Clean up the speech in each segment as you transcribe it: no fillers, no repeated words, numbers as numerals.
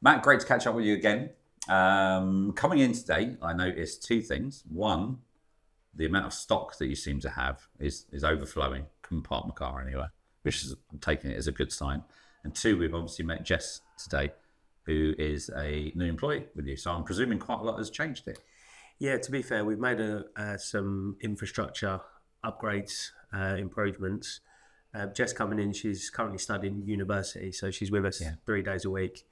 Matt, great to catch up with you again. Coming in today, I noticed two things. One, the amount of stock that you seem to have is overflowing. Couldn't park my car anywhere, which is, I'm taking it as a good sign. And two, we've obviously met Jess today, who is a new employee with you. So I'm presuming quite a lot has changed here. Yeah, to be fair, we've made some infrastructure upgrades, improvements. Jess coming in, she's currently studying university, so she's with us 3 days a week.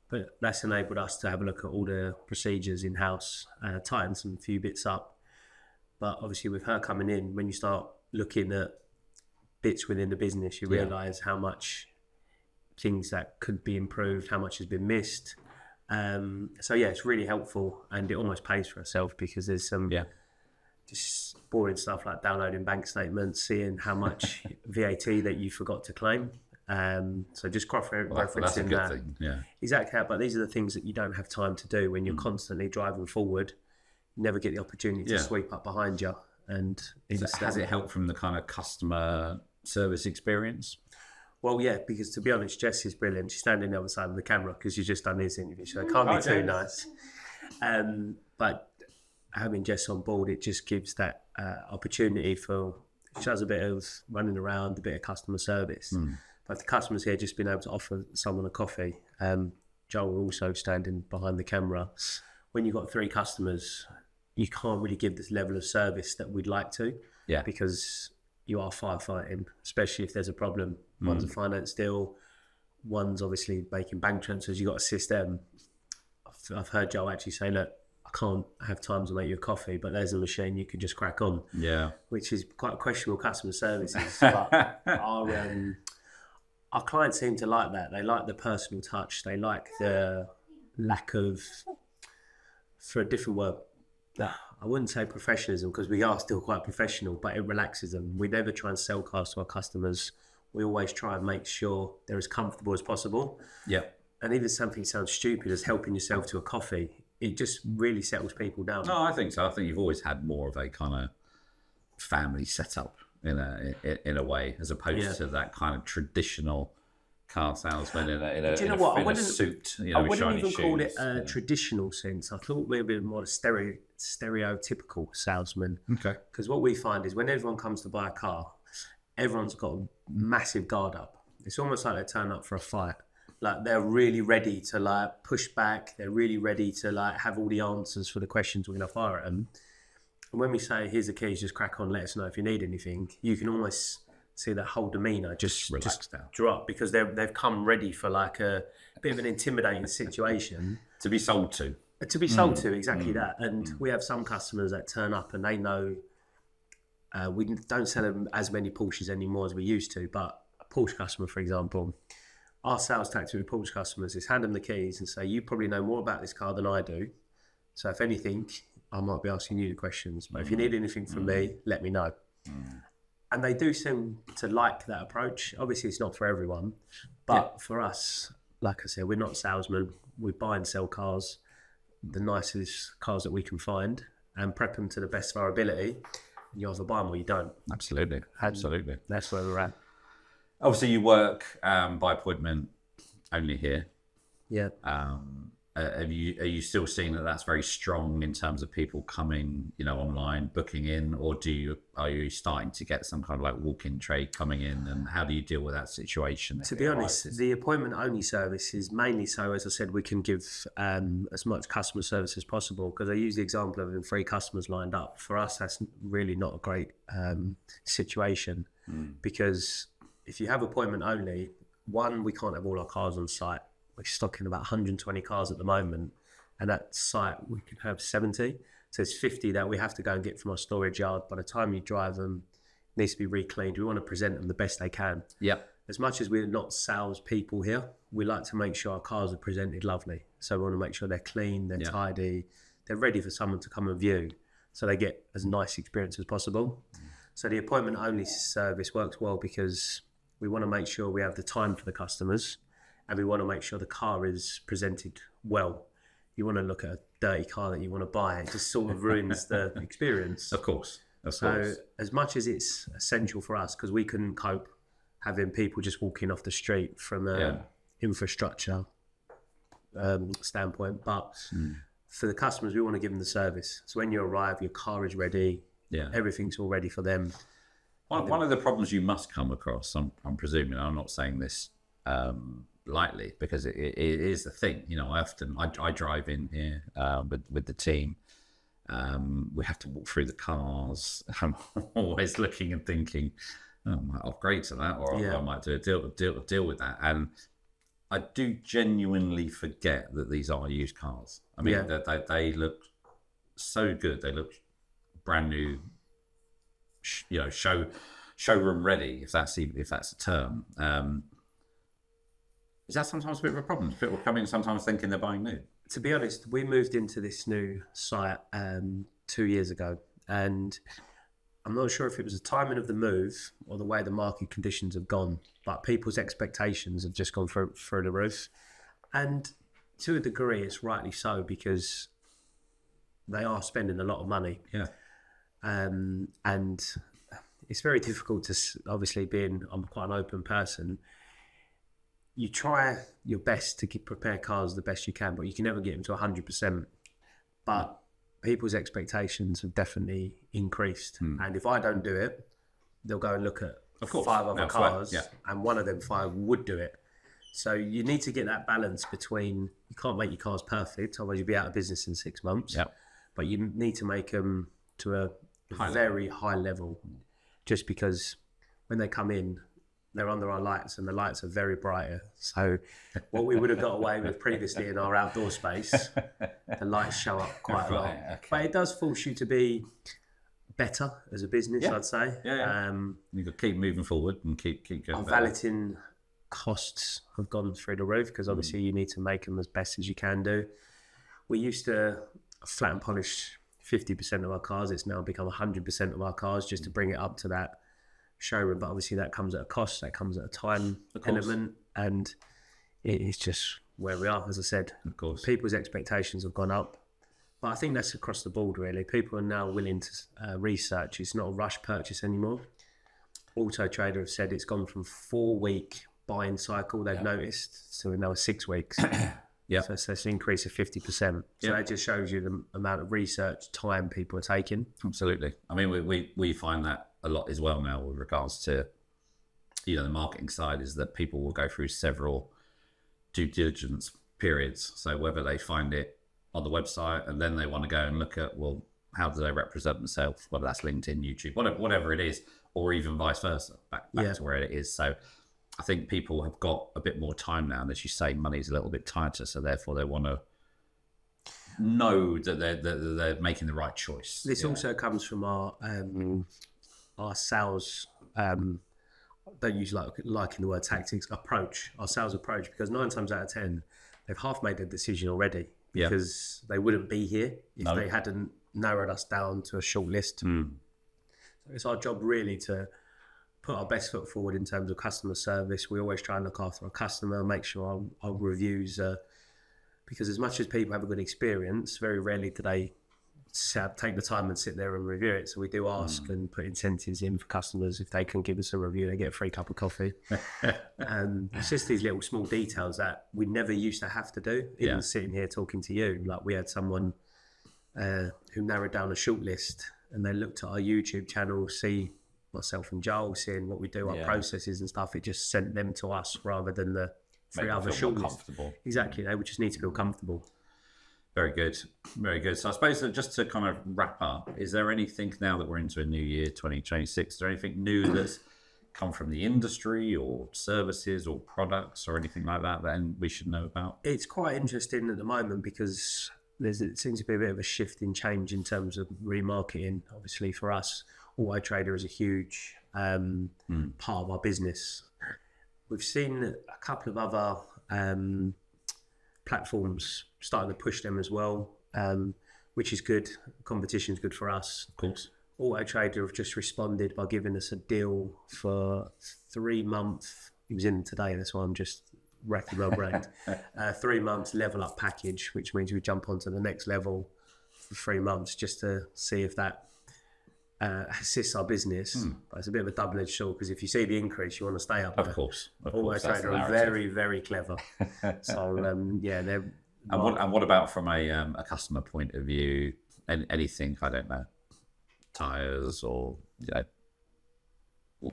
But that's enabled us to have a look at all the procedures in-house, tighten some few bits up. But obviously with her coming in, when you start looking at bits within the business, you realise how much things that could be improved, how much has been missed. So yeah, it's really helpful, and it almost pays for itself because there's some just boring stuff like downloading bank statements, seeing how much VAT that you forgot to claim. So just cross-referencing that's a good that. thing. Yeah, Exactly. But these are the things that you don't have time to do when you're constantly driving forward. You never get the opportunity to sweep up behind you. And so has it helped from the kind of customer service experience? Well, yeah, because to be honest, Jess is brilliant. She's standing on the other side of the camera because she's just done this interview, so it can't be too nice. But having Jess on board, it just gives that opportunity for, she does a bit of running around, a bit of customer service. But the customers here just being able to offer someone a coffee. Joel also standing behind the camera. When you've got 3 customers, you can't really give this level of service that we'd like to, because you are firefighting, especially if there's a problem. One's a finance deal, one's obviously making bank transfers, you've got to assist them. I've heard Joel actually say, look, I can't have time to make you a coffee, but there's a machine, you could just crack on. Yeah. Which is quite questionable customer services. But our clients seem to like that. They like the personal touch. They like the lack of, for a different word, I wouldn't say professionalism, because we are still quite professional, but it relaxes them. We never try and sell cars to our customers. We always try and make sure they're as comfortable as possible. Yeah. And even something sounds stupid as helping yourself to a coffee, it just really settles people down. No, I think so. I think you've always had more of a kind of family setup in a way, as opposed to that kind of traditional car salesman in a suit. I wouldn't even call it a traditional sense. I thought we were a bit more a stereotypical salesman. Okay. Because what we find is when everyone comes to buy a car, everyone's got a massive guard up. It's almost like they turn up for a fight. Like they're really ready to like push back. They're really ready to like have all the answers for the questions we're going to fire at them. And when we say, here's the keys, just crack on, let us know if you need anything, you can almost see that whole demeanour just drop, because they've come ready for like a bit of an intimidating situation. To be sold to. Exactly that. And we have some customers that turn up and they know we don't sell them as many Porsches anymore as we used to, but a Porsche customer, for example, our sales tactic with Porsche customers is hand them the keys and say, you probably know more about this car than I do. So if anything, I might be asking you the questions, but if you need anything from me, let me know. And they do seem to like that approach. Obviously, it's not for everyone, but for us, like I said, we're not salesmen. We buy and sell cars, the nicest cars that we can find, and prep them to the best of our ability. You either buy them or you don't. Absolutely. That's where we're at. Obviously, you work by appointment only here. Yeah. Are you still seeing that that's very strong in terms of people coming, online, booking in, or are you starting to get some kind of like walk-in trade coming in, and how do you deal with that situation? To be honest, the appointment-only service is mainly so, as I said, we can give as much customer service as possible, because I use the example of having 3 customers lined up. For us, that's really not a great situation, because if you have appointment-only, one, we can't have all our cars on site. We're stocking about 120 cars at the moment, and at site we could have 70. So it's 50 that we have to go and get from our storage yard. By the time you drive them, it needs to be re-cleaned. We want to present them the best they can. Yeah. As much as we're not sales people here, we like to make sure our cars are presented lovely. So we want to make sure they're clean, they're tidy, they're ready for someone to come and view, so they get as nice experience as possible. So the appointment only service works well because we want to make sure we have the time for the customers, and we want to make sure the car is presented well. You want to look at a dirty car that you want to buy, it just sort of ruins the experience. Of course. So as much as it's essential for us, because we couldn't cope having people just walking off the street from infrastructure standpoint, but for the customers, we want to give them the service. So when you arrive, your car is ready. Yeah. Everything's all ready for them. One of the problems you must come across, I'm presuming, I'm not saying this lightly, because it is the thing. You know, I drive in here with the team. We have to walk through the cars. I'm always looking and thinking, oh, I might upgrade to that, or I might do a deal with that. And I do genuinely forget that these are used cars. I mean, they look so good. They look brand new, you know, showroom ready, if that's a term. Is that sometimes a bit of a problem? People come in sometimes thinking they're buying new. To be honest, we moved into this new site 2 years ago, and I'm not sure if it was the timing of the move or the way the market conditions have gone, but people's expectations have just gone through the roof. And to a degree, it's rightly so, because they are spending a lot of money. Yeah. And it's very difficult to, obviously, I'm quite an open person. You try your best to prepare cars the best you can, but you can never get them to 100%. But people's expectations have definitely increased. And if I don't do it, they'll go and look at 5 other cars, and one of them 5 would do it. So you need to get that balance between, you can't make your cars perfect, otherwise you'll be out of business in 6 months. Yep. But you need to make them to a very high level, just because when they come in, they're under our lights, and the lights are very brighter. So what we would have got away with previously in our outdoor space, the lights show up quite a lot. Okay. But it does force you to be better as a business, I'd say. Yeah. You've got to keep moving forward and keep going. Our valeting costs have gone through the roof, because obviously you need to make them as best as you can do. We used to flat and polish 50% of our cars. It's now become 100% of our cars, just to bring it up to that showroom. But obviously that comes at a cost, that comes at a time element, and it's just where we are. As I said, of course, people's expectations have gone up, but I think that's across the board, really. People are now willing to research. It's not a rush purchase anymore. Auto Trader have said it's gone from 4-week buying cycle, they've noticed, to now 6 weeks. Yeah. So it's an increase of 50%. So that just shows you the amount of research time people are taking. Absolutely. I mean, we find that a lot as well now with regards to, you know, the marketing side, is that people will go through several due diligence periods. So whether they find it on the website and then they want to go and look at, well, how do they represent themselves, whether that's LinkedIn, YouTube, whatever it is, or even vice versa, back to where it is. So I think people have got a bit more time now, and as you say, money's a little bit tighter, so therefore they want to know that they're making the right choice. This also comes from our sales, don't use liking the word tactics, approach, our sales approach, because 9 times out of 10, they've half made their decision already, because they wouldn't be here if they hadn't narrowed us down to a short list. So it's our job really to put our best foot forward in terms of customer service. We always try and look after our customer, make sure our reviews because as much as people have a good experience, very rarely do they take the time and sit there and review it. So we do ask and put incentives in for customers. If they can give us a review, they get a free cup of coffee. And it's just these little small details that we never used to have to do. Even sitting here talking to you, like we had someone who narrowed down a short list, and they looked at our YouTube channel, see myself and Joel seeing what we do, our processes and stuff. It just sent them to us rather than the 3 other short lists. Exactly, they would just need to feel comfortable. Very good, very good. So I suppose that just to kind of wrap up, is there anything now that we're into a new year, 2026, is there anything new that's come from the industry or services or products or anything like that that we should know about? It's quite interesting at the moment, because it seems to be a bit of a shift in change in terms of remarketing. Obviously for us, Auto Trader is a huge part of our business. We've seen a couple of other platforms starting to push them as well, which is good. Competition is good for us. Of course. Auto Trader have just responded by giving us a deal for 3 months. He was in today, that's why I'm just racking my brain. 3 months level up package, which means we jump onto the next level for 3 months, just to see if that assists our business. But it's a bit of a double-edged sword, because if you see the increase, you want to stay up there. Of course. Auto Trader are very, very clever. So they're And what about from a customer point of view? Anything, I don't know, tires or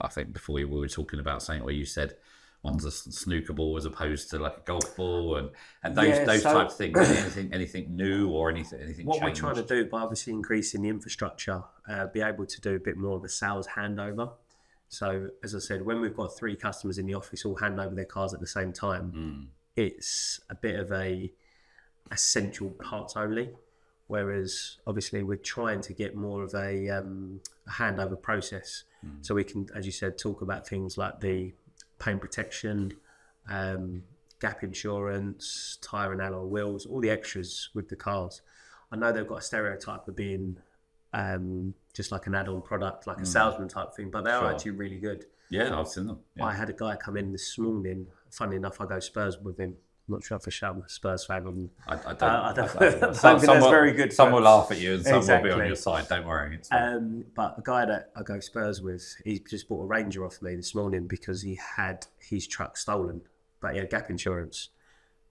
I think before we were talking about something where you said one's a snooker ball as opposed to like a golf ball, and those types of things. Anything new or anything. What changed? we're trying to do by obviously increasing the infrastructure, be able to do a bit more of a sales handover. So as I said, when we've got 3 customers in the office all hand over their cars at the same time, it's a bit of a essential parts only. Whereas obviously we're trying to get more of a handover process, so we can, as you said, talk about things like the paint protection, gap insurance, tyre and alloy wheels, all the extras with the cars. I know they've got a stereotype of being just like an add-on product, like a salesman type thing, but they are actually really good. Yeah, I've seen them. Yeah. I had a guy come in this morning. Funny enough, I go Spurs with him. I'm not sure if I'm a Spurs fan. I don't. I don't think that's very good. Some will laugh at you, and some Exactly. will be on your side. Don't worry. But a guy that I go Spurs with, he just bought a Ranger off me this morning because he had his truck stolen, but he had gap insurance.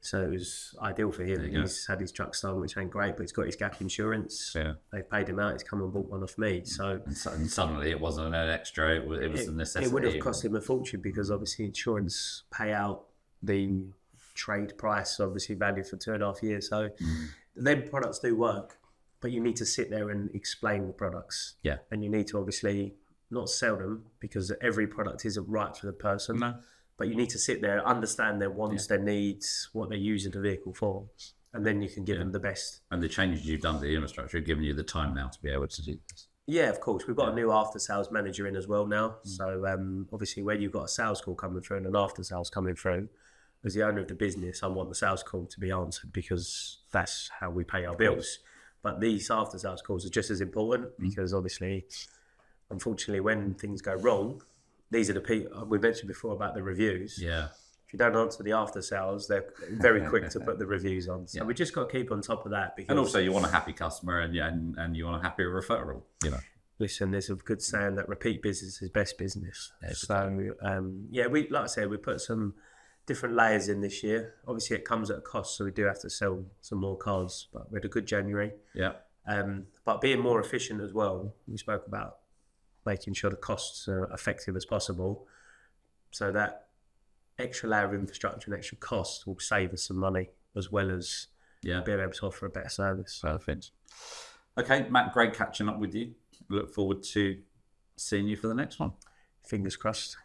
So it was ideal for him. He's had his truck stolen, which ain't great, but he's got his gap insurance. Yeah. They paid him out. He's come and bought one off me. So And suddenly it wasn't an extra. It was a necessity. it would have cost him a fortune because obviously insurance pay out the trade price, obviously valued for 2.5 years. So them products do work, but you need to sit there and explain the products. Yeah. And you need to obviously not sell them because every product isn't right for the person. No. But you need to sit there, understand their wants, their needs, what they're using the vehicle for, and then you can give them the best. And the changes you've done to the infrastructure have given you the time now to be able to do this. Yeah, of course. We've got a new after sales manager in as well now. So obviously when you've got a sales call coming through and an after sales coming through, as the owner of the business, I want the sales call to be answered because that's how we pay our bills. But these after sales calls are just as important because obviously, unfortunately, when things go wrong, these are the people we mentioned before about the reviews. Yeah. If you don't answer the after sales, they're very quick to put the reviews on. So we just got to keep on top of that. Because, And also, you want a happy customer and you want a happy referral. Listen, there's a good saying that repeat business is best business. So we like I said, we put some different layers in this year. Obviously, it comes at a cost, so we do have to sell some more cars. But we had a good January. Yeah. But being more efficient as well. We spoke about making sure the costs are effective as possible, so that extra layer of infrastructure and extra cost will save us some money as well as being able to offer a better service. Perfect. Okay, Matt, great catching up with you. Look forward to seeing you for the next one. Fingers crossed.